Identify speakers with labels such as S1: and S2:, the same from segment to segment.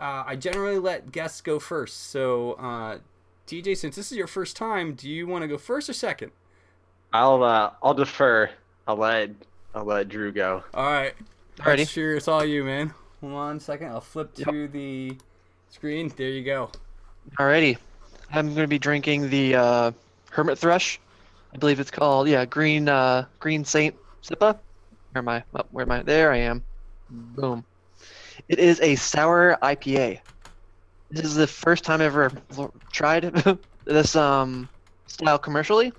S1: I generally let guests go first. So, TJ, since this is your first time, do you want to go first or second?
S2: I'll defer. I'll let I'll let Drew go.
S1: All right. Let's
S3: Alrighty.
S1: sure it's all you, man. Hold on a second. I'll flip
S3: Yep.
S1: to the screen. There you go.
S3: Alrighty. I'm going to be drinking the Hermit Thrush. I believe it's called, yeah, Green Saint Sippa. Where am I? Oh, where am I? There I am. Boom. It is a sour IPA. This is the first time I've ever tried this style commercially.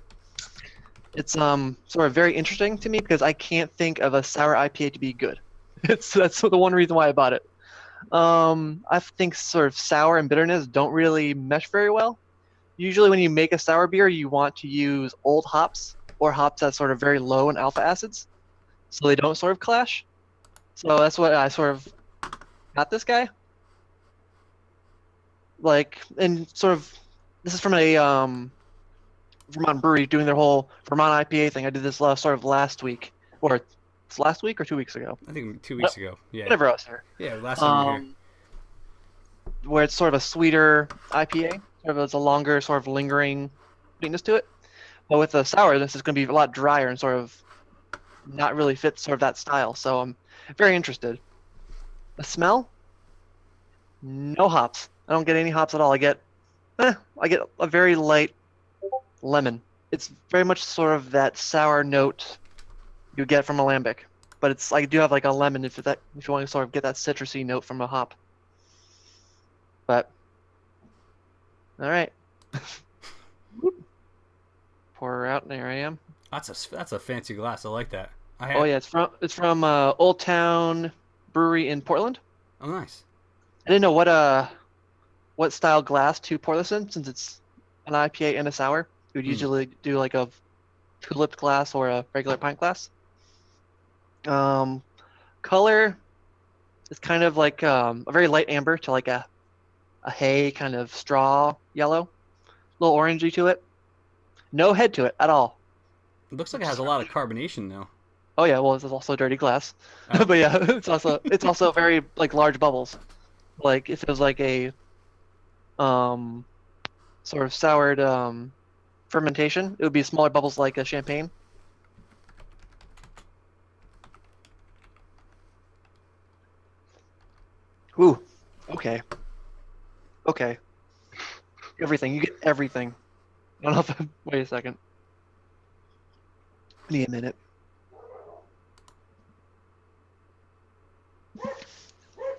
S3: It's sort of very interesting to me because I can't think of a sour IPA to be good. That's the one reason why I bought it. I think sort of sour and bitterness don't really mesh very well. Usually when you make a sour beer, you want to use old hops or hops that sort of very low in alpha acids, so they don't sort of clash. So that's what I sort of got this guy. Like, and sort of, this is from a Vermont brewery doing their whole Vermont IPA thing. I did this last week, or it's last week or 2 weeks ago.
S1: I think 2 weeks ago. Yeah.
S3: Whenever I was here.
S1: Yeah, last time you were here.
S3: Where it's sort of a sweeter IPA, sort of it's a longer, sort of lingering sweetness to it. But with the sour, this is going to be a lot drier and sort of not really fit sort of that style. So I'm very interested. The smell? No hops. I don't get any hops at all. I get a very light lemon. It's very much sort of that sour note you get from a lambic, but it's I do have like a lemon if you want to sort of get that citrusy note from a hop. But all right, pour her out. And there I am.
S1: That's a fancy glass. I like that.
S3: Oh yeah, it's from Old Town Brewery in Portland.
S1: Oh, nice.
S3: I didn't know what style glass to pour this in since it's an IPA and a sour. You would usually do like a tulip glass or a regular pint glass. Color is kind of like a very light amber to like a hay kind of straw yellow, a little orangey to it. No head to it at all.
S1: It looks like it has a lot of carbonation though.
S3: Oh yeah, well it's also dirty glass,
S1: Oh.
S3: but yeah, it's also very like large bubbles. Like if it was like a um sort of soured fermentation, it would be smaller bubbles like a champagne. Ooh, okay, okay. Everything. You get everything. I don't know if wait a second. Need a minute.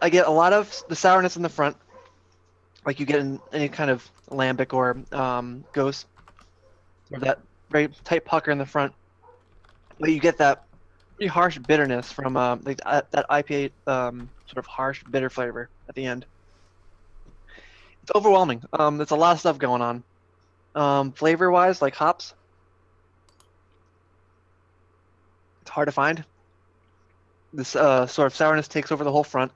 S3: I get a lot of the sourness in the front, like you get in any kind of lambic or ghost, or that very tight pucker in the front. But you get that pretty harsh bitterness from like that IPA sort of harsh bitter flavor at the end. It's overwhelming. There's a lot of stuff going on. Flavor-wise, like hops, it's hard to find. This sort of sourness takes over the whole front.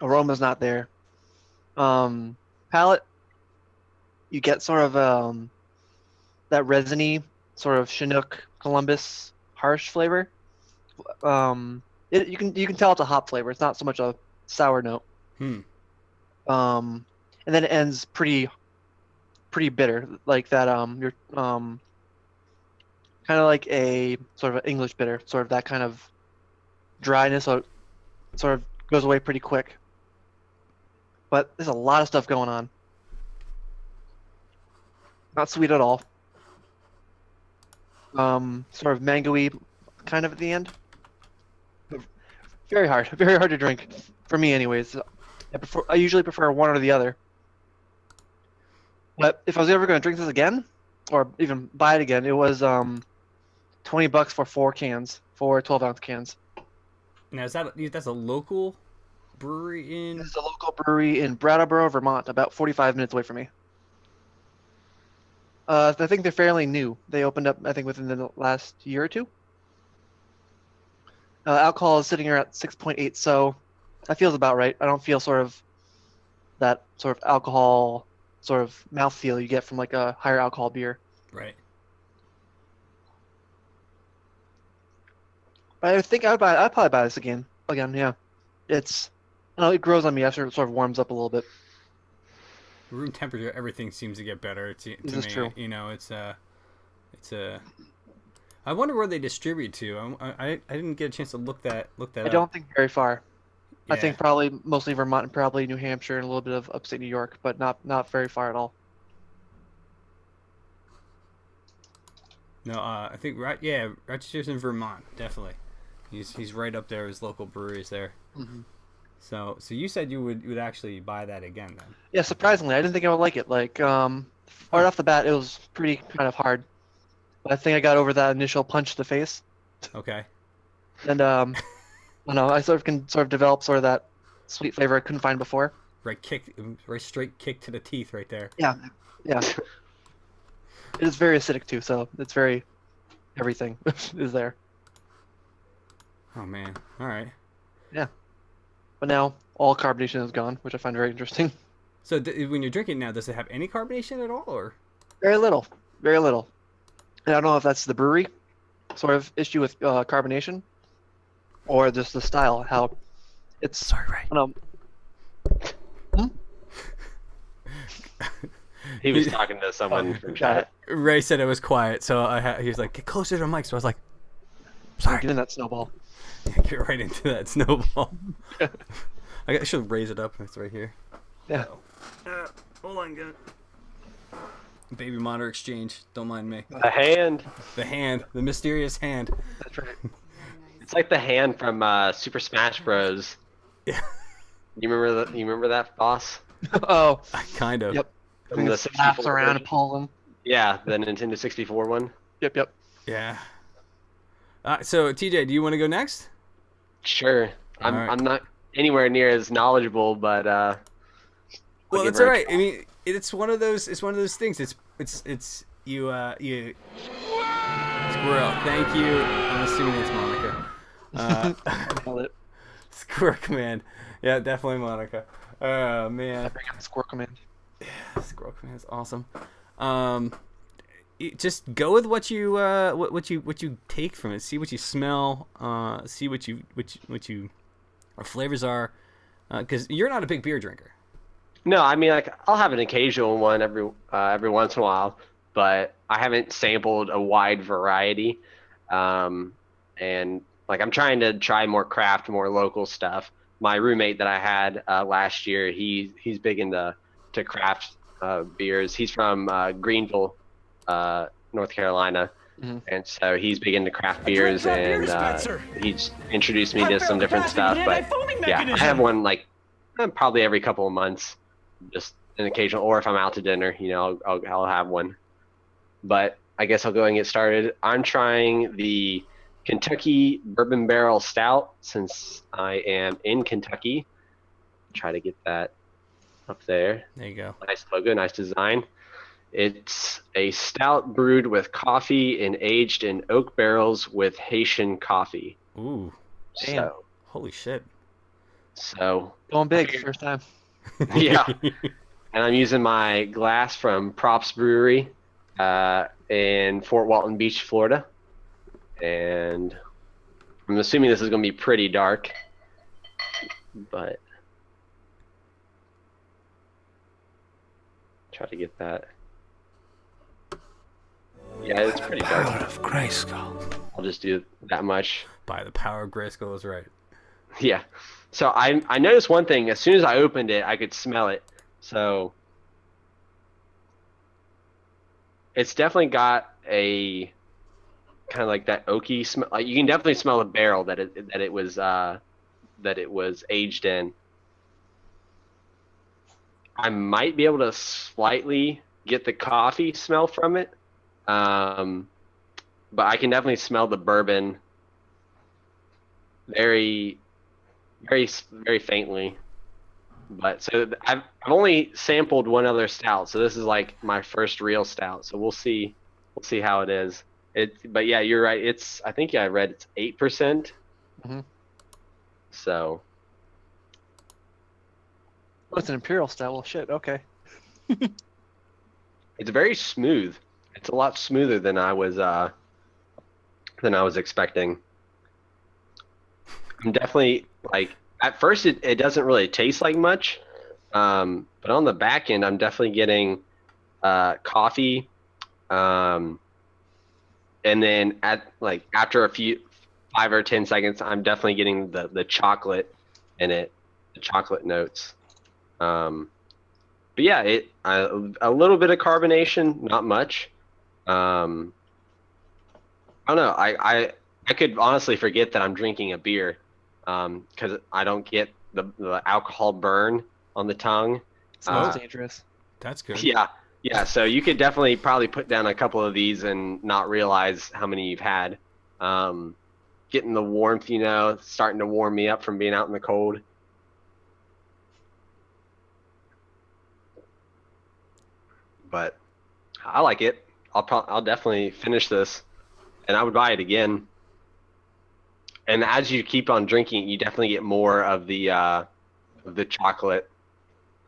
S3: Aroma's not there. Palate, you get sort of that resiny, sort of Chinook, Columbus, harsh flavor. You can tell it's a hop flavor. It's not so much a sour note.
S1: Hmm.
S3: And then it ends pretty bitter, like that. You're kind of like a sort of an English bitter, sort of that kind of dryness, so it sort of goes away pretty quick. But there's a lot of stuff going on. Not sweet at all. Sort of mangoey, kind of at the end. Very hard to drink, for me, anyways. I usually prefer one or the other. But if I was ever going to drink this again, or even buy it again, it was $20 for 4 cans, 12-ounce cans.
S1: Now that's a local brewery in?
S3: This is a local brewery in Brattleboro, Vermont, about 45 minutes away from me. I think they're fairly new. They opened up, I think, within the last year or two. Alcohol is sitting here at 6.8, so that feels about right. I don't feel sort of that sort of alcohol sort of mouthfeel you get from like a higher alcohol beer.
S1: Right.
S3: But I think I'd probably buy this again. Again, yeah. It's No, it grows on me after it sort of warms up a little bit.
S1: Room temperature, everything seems to get better. To
S3: This
S1: me,
S3: is true.
S1: you know, it's a. I wonder where they distribute to. I didn't get a chance to look that
S3: I
S1: up.
S3: don't think very far. I
S1: Yeah.
S3: think probably mostly Vermont and probably New Hampshire and a little bit of upstate New York, but not very far at all.
S1: No, I think Rochester's in Vermont, definitely. He's right up there. His local breweries there.
S3: Hmm.
S1: So you said you would actually buy that again then?
S3: Yeah, surprisingly, I didn't think I would like it. Like, right off the bat, it was pretty kind of hard. But I think I got over that initial punch to the face,
S1: Okay.
S3: and I don't know, I can develop sort of that sweet flavor I couldn't find before.
S1: Right straight kick to the teeth right there.
S3: Yeah, yeah. It is very acidic too, so it's very everything is there.
S1: Oh man. All right.
S3: But now all carbonation is gone, which I find very interesting.
S1: So when you're drinking now, does it have any carbonation at all, or?
S3: Very little, very little. And I don't know if that's the brewery sort of issue with carbonation, or just the style, how it's.
S1: Sorry, Ray.
S3: I don't know.
S2: He was talking to someone from chat.
S1: Ray said it was quiet, so he was like, "Get closer to the mic." So I was like, "Sorry."
S3: Get in that snowball.
S1: Get right into that snowball. I should raise it up. It's right here.
S3: Yeah.
S1: Hold on, good. Baby monitor exchange. Don't mind me.
S2: The hand.
S1: The hand, the mysterious hand.
S3: That's right.
S2: It's like the hand from Super Smash Bros.
S1: Yeah,
S2: You remember that boss?
S3: Oh,
S1: kind of.
S3: yep.
S2: From the
S3: It slaps
S2: 64
S3: around and
S2: version?
S3: pulling.
S2: Yeah, the Nintendo 64 one.
S3: Yep.
S1: Yeah. So TJ, do you want to go next?
S2: Sure.
S1: All right.
S2: I'm not anywhere near as knowledgeable, but
S1: Well,
S2: give
S1: it's
S2: her
S1: all
S2: a
S1: right.
S2: try.
S1: I mean, it's one of those. It's one of those things. It's you squirrel. Thank you. I'm assuming it's Monica.
S3: Nailed it.
S1: Squirrel command. Yeah, definitely Monica. Oh
S3: I
S1: man,
S3: bring up the squirrel command.
S1: squirrel command is awesome. Just go with what you take from it. See what you smell. See what you or flavors are. Because you're not a big beer drinker.
S2: No, I mean like I'll have an occasional one every once in a while, but I haven't sampled a wide variety. And like I'm trying to try more craft, more local stuff. My roommate that I had last year, he's big into craft beers. He's from Greenville, North Carolina,
S3: Mhm.
S2: and so he's big into craft beers, and he's introduced me to some different stuff. But yeah, I have one like probably every couple of months, just an occasional, or if I'm out to dinner, I'll have one. But I guess I'll go and get started. I'm trying the Kentucky Bourbon Barrel Stout since I am in Kentucky. Try to get that up there.
S1: There you go.
S2: Nice logo, nice design. It's a stout brewed with coffee and aged in oak barrels with Haitian coffee.
S1: Ooh,
S3: Damn.
S1: holy shit.
S2: So
S3: Going big first time.
S2: yeah. And I'm using my glass from Props Brewery in Fort Walton Beach, Florida. And I'm assuming this is going to be pretty dark, but try to get that. Yeah, it's pretty dark.
S4: Power of Grayskull.
S2: I'll just do that much.
S1: By the power of Grayskull is right.
S2: Yeah. So I noticed one thing. As soon as I opened it, I could smell it. So it's definitely got a kind of like that oaky smell. Like you can definitely smell the barrel that it was aged in. I might be able to slightly get the coffee smell from it, but I can definitely smell the bourbon very, very, very faintly. But so I've only sampled one other stout, so this is like my first real stout. So we'll see how it is. But yeah, you're right. I think I read it's 8%.
S3: Mhm.
S2: So
S3: Oh, it's an imperial style. Well, shit. Okay.
S2: it's very smooth. It's a lot smoother than I was expecting. I'm definitely like at first it doesn't really taste like much, but on the back end, I'm definitely getting coffee, and then after a few 5 or 10 seconds, I'm definitely getting the chocolate in it, the chocolate notes. But yeah, a little bit of carbonation, not much. I don't know. I could honestly forget that I'm drinking a beer, because I don't get the alcohol burn on the tongue.
S3: Smells dangerous.
S1: That's good.
S2: Yeah. So you could definitely probably put down a couple of these and not realize how many you've had. Getting the warmth, starting to warm me up from being out in the cold. But I like it. I'll definitely finish this, and I would buy it again. And as you keep on drinking, you definitely get more of the chocolate.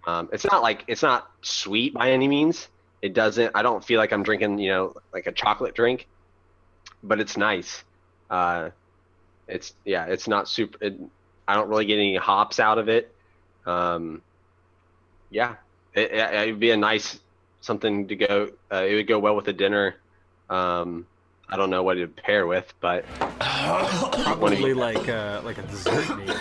S2: It's not sweet by any means. I don't feel like I'm drinking, like a chocolate drink, but it's nice. It's not super. I don't really get any hops out of it. Yeah, it would be a nice something to go. It would go well with a dinner. I don't know what it'd pair with, but
S1: probably like a dessert maybe.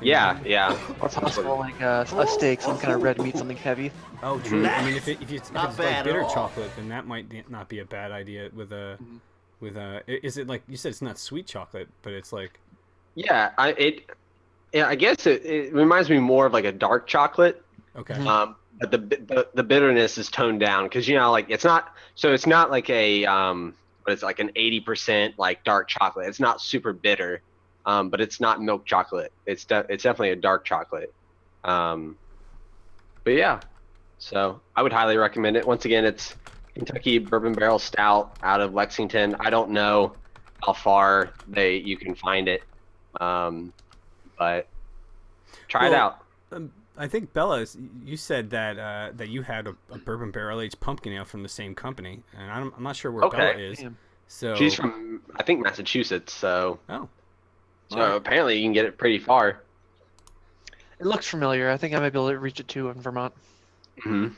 S2: Yeah.
S3: Or possible like a steak, some kind of red meat, something heavy.
S1: Oh, true. I mean, if it's like bitter chocolate, then that might not be a bad idea with a. Is it like you said? It's not sweet chocolate, but it's like.
S2: Yeah, I guess it reminds me more of like a dark chocolate.
S1: Okay.
S2: But the bitterness is toned down because like it's not like a but it's like an 80% like dark chocolate. It's not super bitter, but it's not milk chocolate. It's definitely a dark chocolate. But yeah, so I would highly recommend it. Once again, it's Kentucky Bourbon Barrel Stout out of Lexington. I don't know how far you can find it, but try it out.
S1: I think Bella, you said that you had a bourbon barrel aged pumpkin ale from the same company, and I'm not sure where Bella is.
S3: Damn.
S2: So she's from I think Massachusetts. So
S1: right.
S2: Apparently you can get it pretty far.
S3: It looks familiar. I think I might be able to reach it too in Vermont.
S2: Mm-hmm.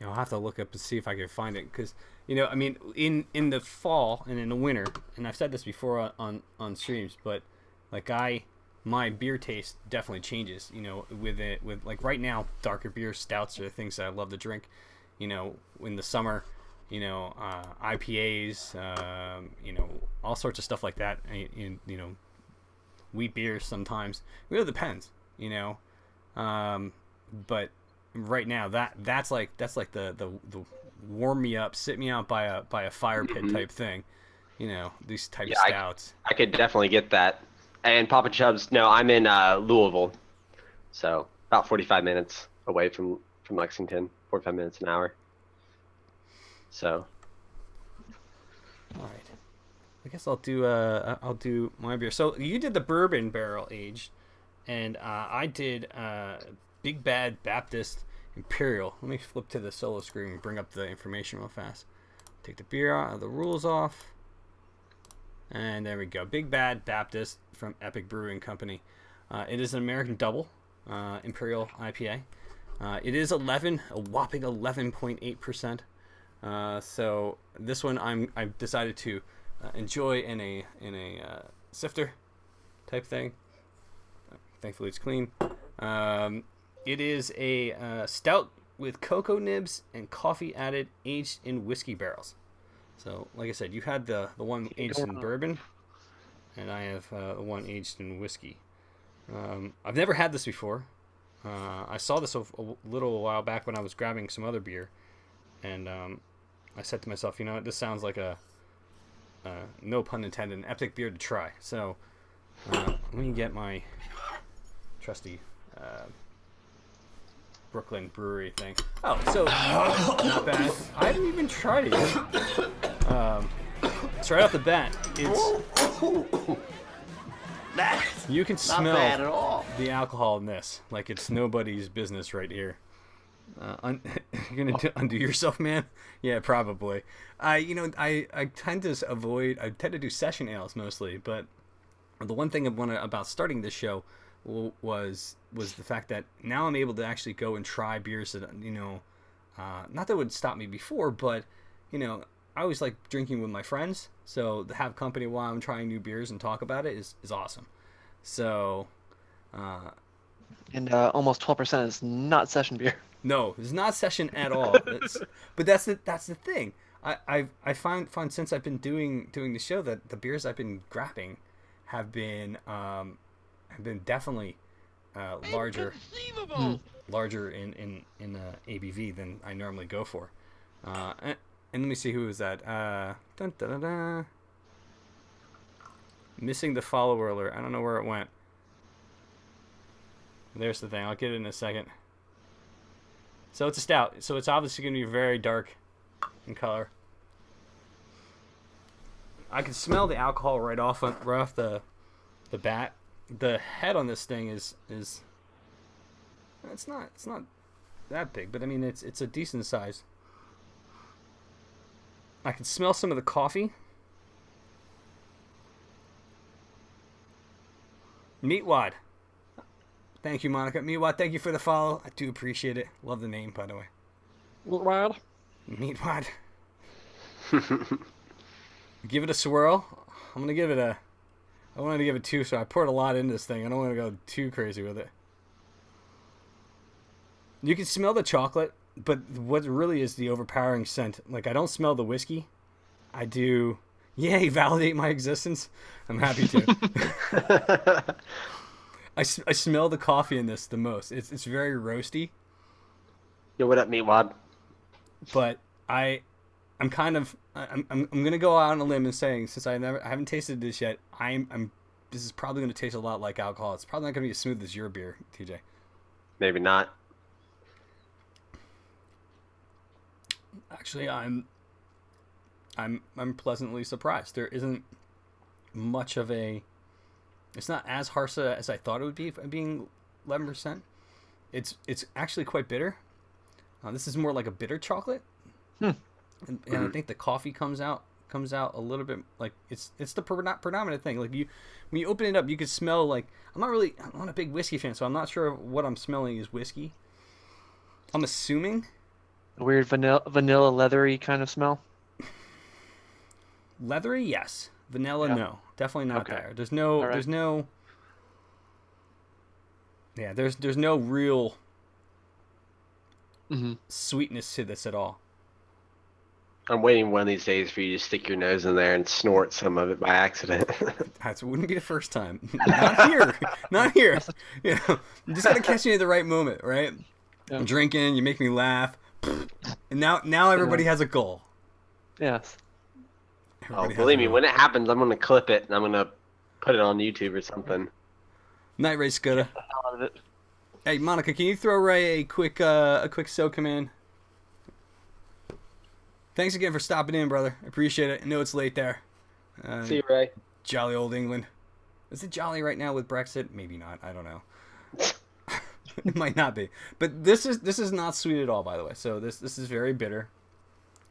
S1: I'll have to look up and see if I can find it because I mean in the fall and in the winter, and I've said this before on streams, but like my beer taste definitely changes, with like right now, darker beers, stouts are the things that I love to drink, in the summer, IPAs, all sorts of stuff like that, wheat beers sometimes. It really depends, but right now that's like the warm me up, sit me out by a fire pit type thing, these type of stouts.
S2: I could definitely get that. And Papa Chubb's, no, I'm in Louisville, so about 45 minutes away from Lexington, 45 minutes an hour. So.
S1: All right, I guess I'll do my beer. So you did the bourbon barrel aged, and I did Big Bad Baptist Imperial. Let me flip to the solo screen and bring up the information real fast. Take the beer out of the rules off. And there we go. Big Bad Baptist from Epic Brewing Company. It is an American double Imperial IPA. It is a whopping 11.8%. So this one I've decided to enjoy in a sifter type thing. Thankfully it's clean. It is a stout with cocoa nibs and coffee added, aged in whiskey barrels. So, like I said, you had the one aged in bourbon, and I have the one aged in whiskey. I've never had this before. I saw this a little while back when I was grabbing some other beer, and I said to myself, this sounds like a, no pun intended, an epic beer to try. So, let me get my trusty Brooklyn brewery thing. Oh, so not bad. I haven't even tried it yet. It's right off the bat. You can smell the alcohol in this, like it's nobody's business right here. You're gonna undo yourself, man? Yeah, probably. I tend to do session ales mostly, but the one thing about starting this show was the fact that now I'm able to actually go and try beers that, not that would stop me before, but I always like drinking with my friends, so to have company while I'm trying new beers and talk about it is awesome. So
S3: And almost 12% is not session beer.
S1: no, it's not session at all. But that's the thing. I find since I've been doing the show that the beers I've been grabbing have been definitely larger in ABV than I normally go for. And let me see, who is that? Dun, dun, dun, dun. Missing the follower alert. I don't know where it went. There's the thing. I'll get it in a second. So it's a stout. So it's obviously going to be very dark in color. I can smell the alcohol right off the bat. The head on this thing is it's not that big, but I mean it's a decent size. I can smell some of the coffee. Meatwad. Thank you, Monica. Meatwad, thank you for the follow. I do appreciate it. Love the name, by the way.
S3: Meatwad.
S1: Meatwad. Give it a swirl. I wanted to give it 2, so I poured a lot into this thing. I don't want to go too crazy with it. You can smell the chocolate, but what really is the overpowering scent? Like, I don't smell the whiskey. I do. Yay, validate my existence. I'm happy to. I smell the coffee in this the most. It's very roasty.
S2: Yo, what up, Meatwad?
S1: But I'm gonna go out on a limb and saying, since I haven't tasted this yet, this is probably gonna taste a lot like alcohol. It's probably not gonna be as smooth as your beer, TJ.
S2: Maybe not.
S1: Actually, I'm pleasantly surprised. There isn't much of a. It's not as harsh as I thought it would be, being 11%. It's actually quite bitter. This is more like a bitter chocolate. And I think the coffee comes out a little bit like it's the predominant thing. Like when you open it up, you can smell, like, I'm not a big whiskey fan, so I'm not sure what I'm smelling is whiskey. I'm assuming
S3: A weird vanilla leathery kind of smell.
S1: Leathery, yes. Vanilla,
S3: Yeah.
S1: no. Definitely not
S3: Okay.
S1: there. There's no
S3: All right.
S1: there's no Yeah, there's no real
S3: Mm-hmm.
S1: sweetness to this at all.
S2: I'm waiting one of these days for you to stick your nose in there and snort some of it by accident.
S1: That wouldn't be the first time. Not here. Not here. You just gotta catch me at the right moment, right?
S3: Yeah.
S1: I'm drinking, you make me laugh. And now everybody has a goal.
S3: Yes.
S1: Everybody has
S2: Believe
S1: a
S2: me,
S1: goal.
S2: when it happens, I'm gonna clip it and I'm gonna put it on YouTube or something.
S1: Night Ray Scudda.
S3: Out of it.
S1: Hey Monica, can you throw Ray a quick so command? Thanks again for stopping in, brother. I appreciate it. I know it's late there.
S2: See you, Ray.
S1: Jolly old England. Is it jolly right now with Brexit? Maybe not. I don't know. It might not be. But this is not sweet at all, by the way. So this is very bitter.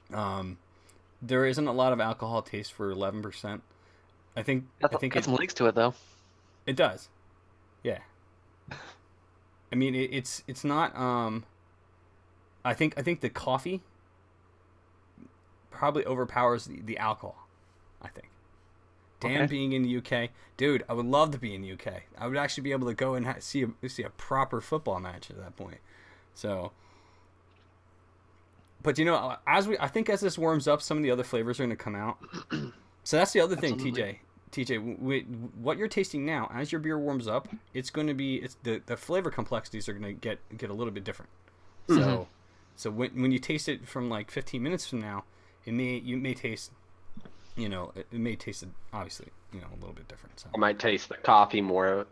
S1: There isn't a lot of alcohol taste for 11%. I think
S3: Got some leaks to it though.
S1: it does. Yeah. I mean, it's not. I think the coffee probably overpowers the alcohol. I think. Dan
S3: Okay.
S1: being in the UK, dude, I would love to be in the UK. I would actually be able to go and see a proper football match at that point. So, but I think as this warms up, some of the other flavors are going to come out. So that's the other thing,
S3: Absolutely.
S1: TJ, what you're tasting now, as your beer warms up, it's going to be the flavor complexities are going to get a little bit different. So, so when you taste it from like 15 minutes from now, you may taste, it may taste obviously, a little bit different. So.
S2: I might taste the coffee more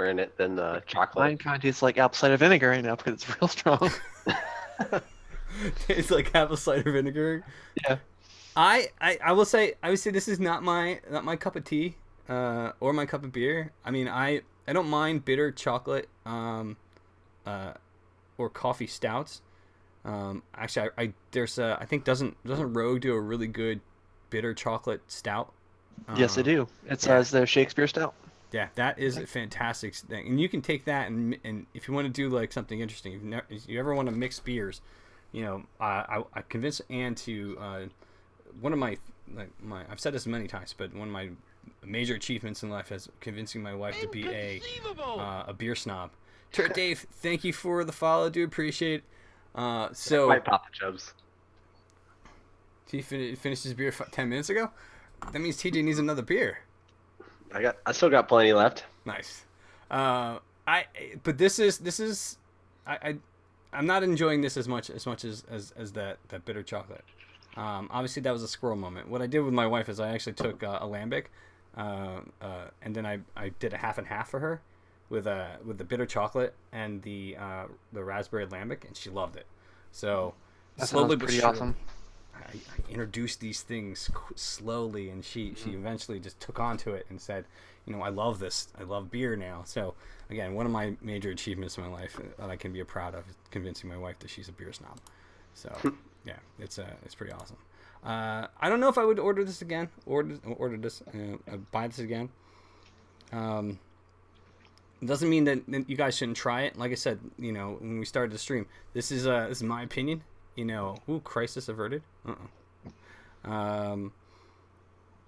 S2: in it than the chocolate.
S3: Mine kind of tastes like apple cider vinegar right now because it's real strong.
S1: It's like apple cider vinegar.
S3: Yeah.
S1: I would say this is not my cup of tea, or my cup of beer. I mean, I don't mind bitter chocolate, or coffee stouts. Actually, I think doesn't Rogue do a really good bitter chocolate stout?
S3: Yes, they do. It's
S1: yeah.
S3: their Shakespeare stout.
S1: Yeah, that is a fantastic thing, and you can take that and if you want to do like something interesting, if you ever want to mix beers, I convinced Anne to one of my I've said this many times, but one of my major achievements in life is convincing my wife to be a beer snob. Dave, thank you for the follow, dude. Appreciate it. So
S2: White Papa Chubs.
S1: He finished his beer 10 minutes ago. That means TJ needs another beer.
S2: I still got plenty left.
S1: Nice. But this is I'm not enjoying this as much as that bitter chocolate. Obviously that was a squirrel moment. What I did with my wife is I actually took a lambic, and then I did a half and half for her, with the bitter chocolate and the raspberry lambic, and she loved it. So
S3: that
S1: slowly
S3: sounds
S1: but
S3: pretty
S1: surely,
S3: awesome.
S1: I introduced these things slowly, and she eventually just took onto it and said, I love this. I love beer now. So again, one of my major achievements in my life that I can be proud of is convincing my wife that she's a beer snob. So yeah, it's pretty awesome. I don't know if I would order this again. Order this. Buy this again. It doesn't mean that you guys shouldn't try it. Like I said, when we started the stream, this is my opinion. Crisis averted.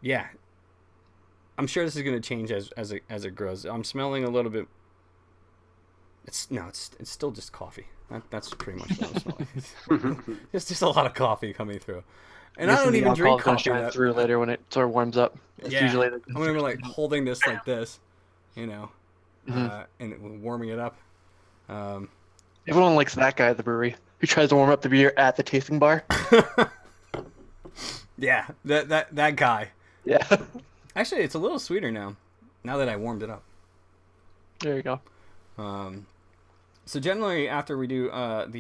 S1: Yeah, I'm sure this is going to change as it grows. I'm smelling a little bit. It's still just coffee. That's pretty much what I'm smelling. It's just a lot of coffee coming through, and I don't even drink coffee.
S3: Shine through later when it sort of warms up. It's usually
S1: I'm gonna be like holding this like this, and warming it up.
S3: Everyone likes that guy at the brewery who tries to warm up the beer at the tasting bar.
S1: Yeah, that guy.
S3: Yeah.
S1: Actually, it's a little sweeter now that I warmed it up.
S3: There you go.
S1: So generally, after we do the